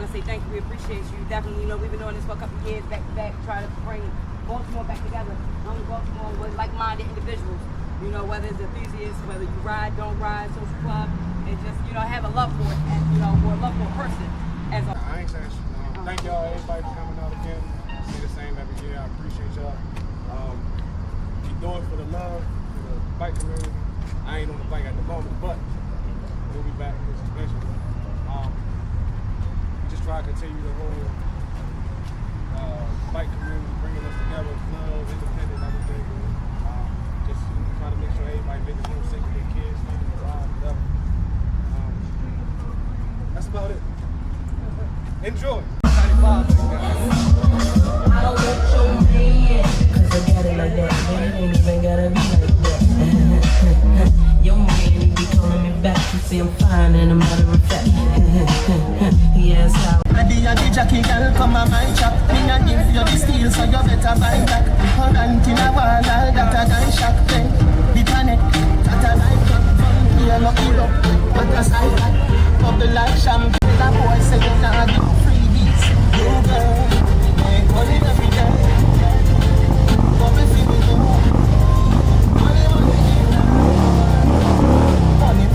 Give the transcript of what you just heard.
to say thank you. We appreciate you. Definitely, you know, we've been doing this for a couple of years, back to back, trying to bring Baltimore back together. Baltimore with like-minded individuals. You know, whether it's enthusiasts, whether you ride, don't ride, social club, and just, you know, have a love for it, and, you know, or a love for a person. As a I ain't saying shit. Thank y'all, everybody, for coming out again. I say the same every year. I appreciate y'all. Keep doing for the love, for the bike community. I ain't on the bike at the moment, but we'll be back eventually. We just try to continue the whole bike community, bringing us together, love, independent, everything. Just trying to make sure everybody make it home safe with their kids, family, ride, whatever. That's about it. Enjoy. I don't want your man, cause I got it like that, man. It ain't even gotta be like that. Your man, he be calling me back. He say I'm fine, and a matter of fact, he asked how. I the Jackie girl, come on my chop. Me not give you the steel, so you better buy back. Hold on till I want all that a gun shock. The panic, that a light up. Here, look it up. What a